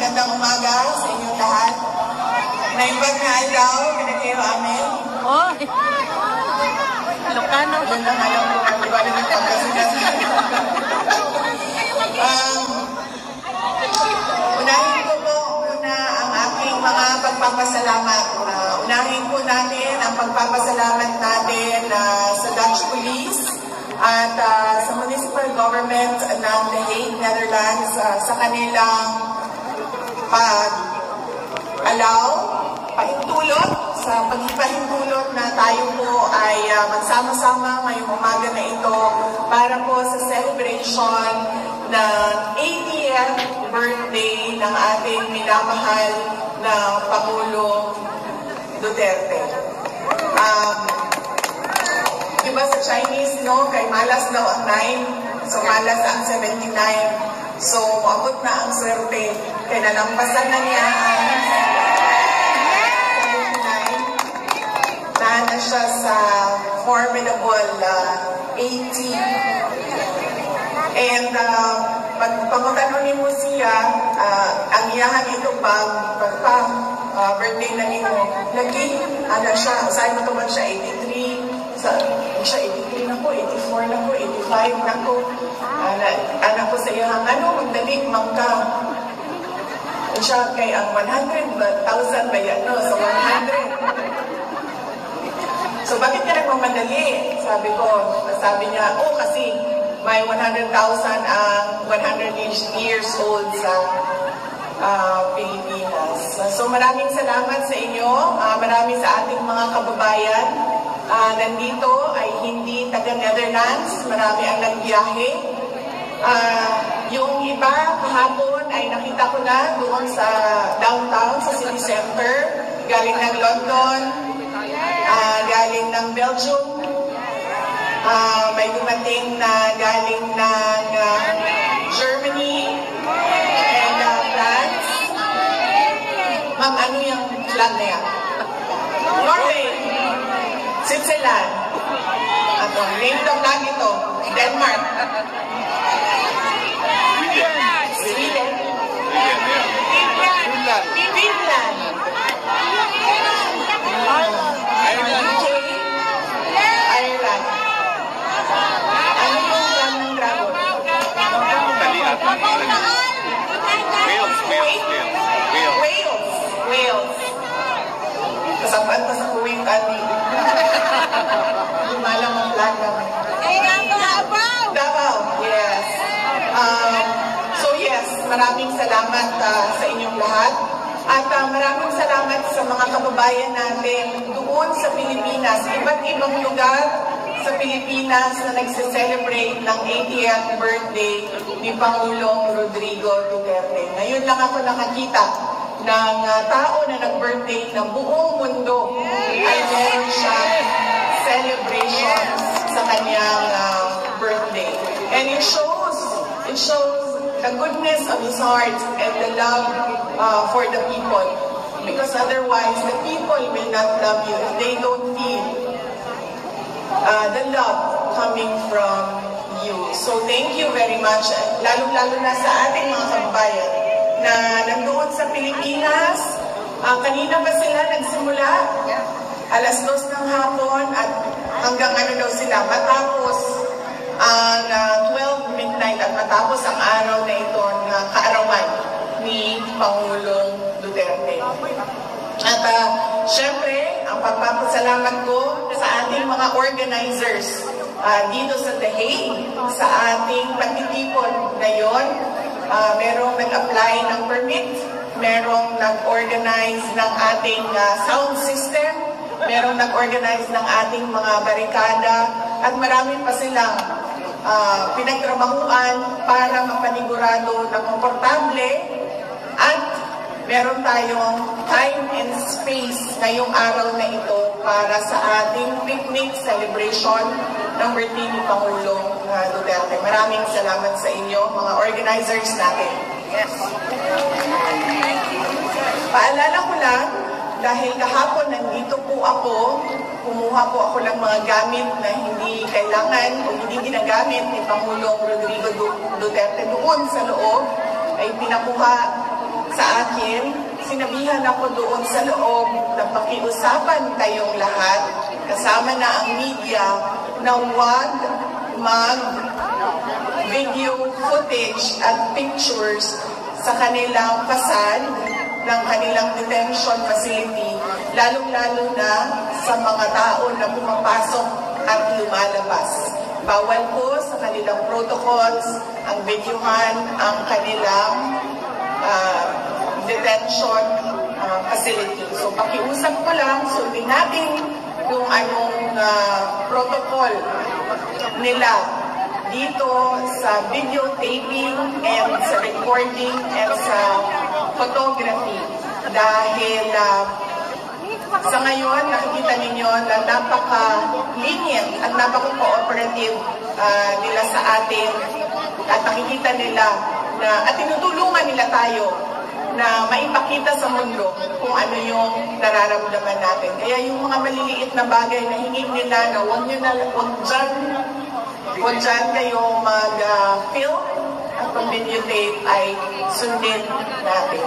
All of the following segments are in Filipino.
magandang umaga sa inyong lahat. Naimbag na alaw, pinagkayo amin. Oh, Ilocano. Magandang alaw po, ang iba na nagpagkasigas. Unahin ko po muna ang aking mga pagpapasalamat. Unahin po natin ang pagpapasalamat natin sa Dutch Police at sa municipal government ng The Hague, Netherlands sa kanilang pag-allow, pahintulot, sa pagpahintulot na tayo po ay magsama-sama ngayong umaga na ito para po sa celebration ng 80th birthday ng ating minamahal na Pangulong Duterte. Diba sa Chinese, no? Kay malas daw ang 9, so malas ang 79. So, maabot na ang swerte. Kaya nalampasan na niya ang 79. Na siya sa formidable 80. And pag pagkakaroon ni mo siya, ang iyahan ito birthday na nito, lagi, siya, saan mo naman siya, 83, siya 83 na po, 84 na po, 85 na po, anak ko sa iyang, magdaling mangka, siya kay ang 100,000 ba yan, no? So 100. So bakit ka nagmamadali? Sabi niya, kasi may 100,000 ang 100 years old sa Pilipinas. So maraming salamat sa inyo, marami sa ating mga kababayan. Nandito ay hindi taga-Netherlands, marami ang nagbiyahe. Yung iba kahapon ay nakita ko na doon sa downtown, sa city center, galing ng London, galing ng Belgium, may dumating na galing ng Germany and France. Ma'am, ano yung flag na yan? Norway, Switzerland, name the flag ito, Denmark, Sweden, Finland, Ireland. Ano yung flag ng dragon? Wales. Kasapaan pa sa kuwing kami. Lumalang ang flag naman. Davao, yes. So yes, maraming salamat sa inyong lahat. At maraming salamat sa mga kababayan natin doon sa Pilipinas, iba't ibang lugar sa Pilipinas na nagse-celebrate ng 80th birthday ni Pangulong Rodrigo Duterte. Ngayon lang ako nakakita ng tao na nag-birthday ng buong mundo ay meron siyang celebration sa kanyang birthday. And it shows the goodness of his heart and the love for the people. Because otherwise, the people will not love you if they don't feel the love coming from you. So thank you very much, lalo-lalo na sa ating mga kababayan na nandoon sa Pilipinas. Kanina ba sila nagsimula? Alas 2 ng hapon at hanggang daw sila matapos ang 12 midnight at matapos ang araw na ito na kaarawan ni Pangulong Duterte. At syempre, ang pagpapasalamat ko sa ating mga organizers dito sa The Hague, sa ating pagtitipon ngayon. Merong nag-apply ng permit, merong nag-organize ng ating sound system, merong nag-organize ng ating mga barikada, at marami pa silang pinagtrabahuan para mapanigurado na komportable at meron tayong time and space ngayong araw na ito para sa ating picnic celebration ng birthday ni Pangulong Duterte. Maraming salamat sa inyo, mga organizers natin. Yes. Paalala ko lang, dahil kahapon nandito po ako, kumuha po ako ng mga gamit na hindi kailangan o hindi ginagamit ni Pangulong Rodrigo Duterte doon sa loob, ay pinakuha sa akin, sinabihan ako doon sa loob na pakiusapan tayong lahat, kasama na ang media, na huwag mag-video footage at pictures sa kanilang pasad ng kanilang detention facility, lalong-lalo na sa mga tao na pumapasok at lumalabas. Bawal po sa kanilang protocols ang videohan ang kanilang detention facility. So pakiusap ko lang, sundin natin kung anong protocol nila dito sa videotaping and sa recording and sa photography. Dahil sa ngayon, nakikita ninyo na napaka-lenient at napaka-cooperative nila sa atin at nakikita nila na, at tinutulungan nila tayo na maipakita sa mundo kung ano yung nararamdaman natin. Kaya yung mga maliliit na bagay na hingin nila na huwag dyan kayo mag-film at pag-videotape ay sundin natin.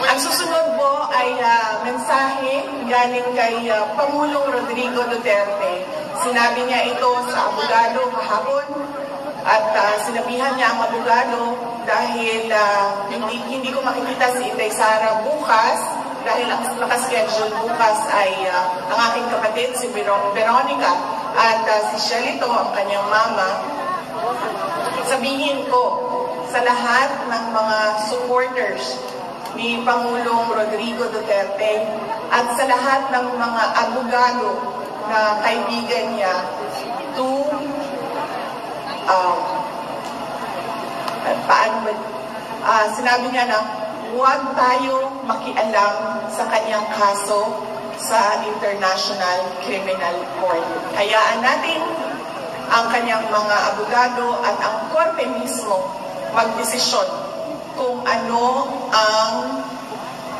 Ang susunod po ay mensahe galing kay Pangulong Rodrigo Duterte. Sinabi niya ito sa abogado kahapon at sinabihan niya ang abogado dahil hindi ko makikita si Inday Sara bukas dahil ang nakaschedule bukas ay ang aking kapatid si Veronica at si Shelito, ang kanyang mama. Sabihin ko sa lahat ng mga supporters ni Pangulong Rodrigo Duterte at sa lahat ng mga abogado na kaibigan niya to sinabi niya na huwag tayo makialam sa kanyang kaso sa International Criminal Court. Hayaan natin ang kanyang mga abogado at ang korte mismo magdesisyon kung ano ang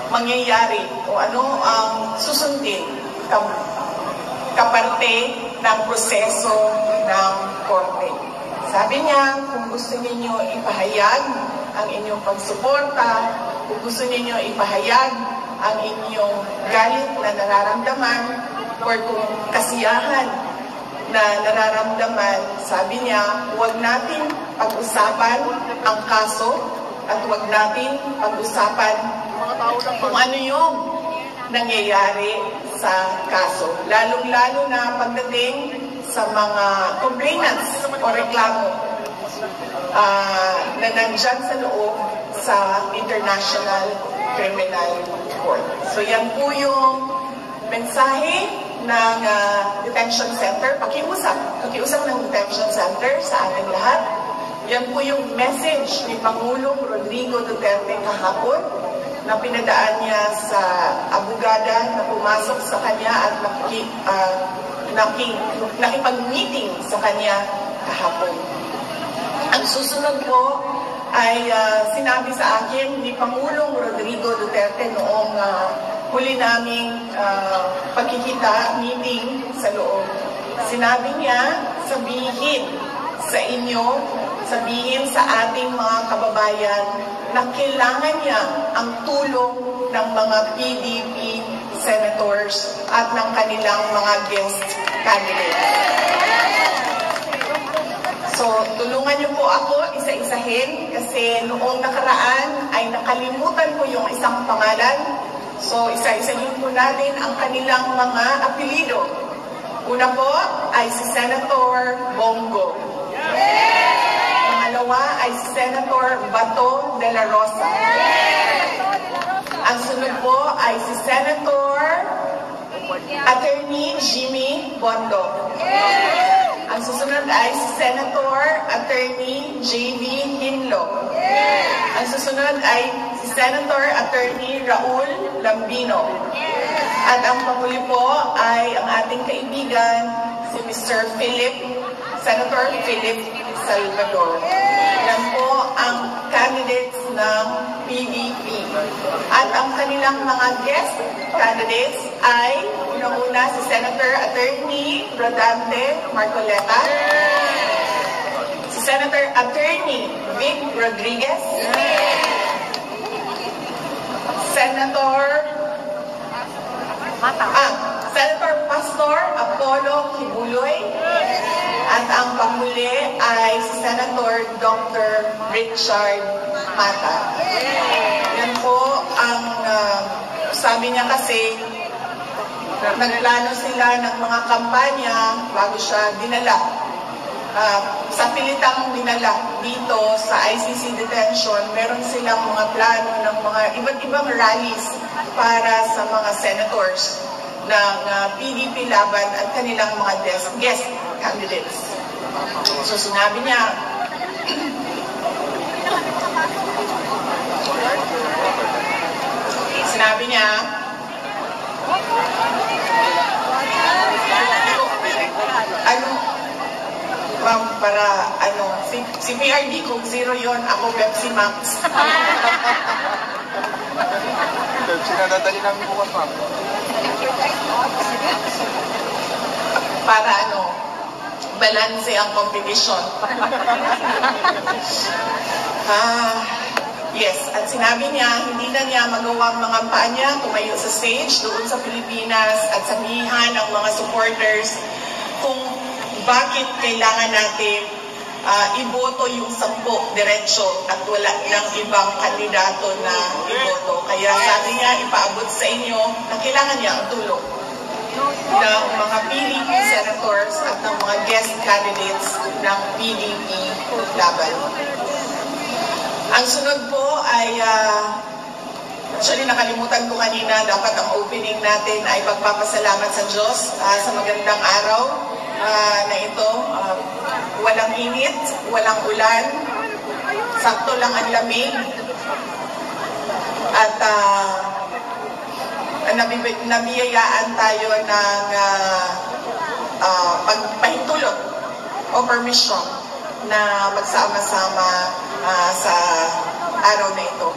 mangyayari o ano ang susundin kaparte ng proseso ng korte. Sabi niya, kung gusto ninyo ipahayag ang inyong pagsuporta, kung gusto ninyo ipahayag ang inyong galit na nararamdaman or kung kasiyahan na nararamdaman, sabi niya, huwag natin pag-usapan ang kaso at huwag natin pag-usapan kung ano yung nangyayari sa kaso. Lalong-lalo na pagdating sa mga complainants o reklamo na nandyan sa loob sa International Criminal Court. So yan po yung mensahe ng detention center, pakiusap ng detention center sa ating lahat. Yan po yung message ni Pangulong Rodrigo Duterte kahapon na pinadaan niya sa abogada na pumasok sa kanya at nakipag-meeting sa kanya kahapon. Ang susunod po ay sinabi sa akin ni Pangulong Rodrigo Duterte noong huli naming pagkikita, meeting sa loob. Sinabi niya, sabihin sa inyo, sabihin sa ating mga kababayan na kailangan niya ang tulong ng mga PDP senators at ng kanilang mga guest candidates. So, tulungan niyo po ako isa-isahin kasi noong nakaraan ay nakalimutan ko yung isang pangalan. So, isa-isahin po natin ang kanilang mga apelido. Una po ay si Senator Bongo. Pangalawa ay si Senator Bato de la Rosa. Ang sunod po ay si Senator Attorney Jimmy Bondo. Ang susunod ay si Senator Attorney J.V. Hinlo. Ang susunod ay si Senator Attorney Raul Lambino. At ang panghuli po ay ang ating kaibigan, si Mr. Senator Philip Salvador. Yan po ang candidates ng PDP. At ang kanilang mga guest candidates ay unang-una si Senator Attorney Rodante Marcoleta, si Senator Attorney Vic Rodriguez, Senator Pastor Apollo Kibuloy. At ang panghuli ay si Senator Dr. Richard Mata. Yan po ang sabi niya kasi nagplano sila ng mga kampanya bago siya dinala. Sa pilitang dinala dito sa ICC detention, meron silang mga plano ng mga iba't ibang rallies para sa mga senators ng PDP laban at kanilang mga guest candidates. So sinabi niya, ma'am, para si PRD kung zero yon, ako Pepsi Max. Pepsi na dadali namin bukas, ma'am. Para balanse ang competition. Yes, at sinabi niya, hindi na niya magawang mga kampanya, tumayo sa stage doon sa Pilipinas at sabihan ang mga supporters kung bakit kailangan natin iboto yung 10 diretso at wala ng ibang kandidato na iboto. Kaya sabi niya, ipaabot sa inyo na kailangan niya ang tulong ng mga PDP senators at ng mga guest candidates ng PDP laban. Ang sunod po ay, actually nakalimutan ko kanina, dapat ang opening natin ay pagpapasalamat sa Diyos sa magandang araw na ito. Walang init, walang ulan, sakto lang ang lamig. At nabiyayaan tayo ng pagpahintulot o permission na magsama-sama sa araw na ito.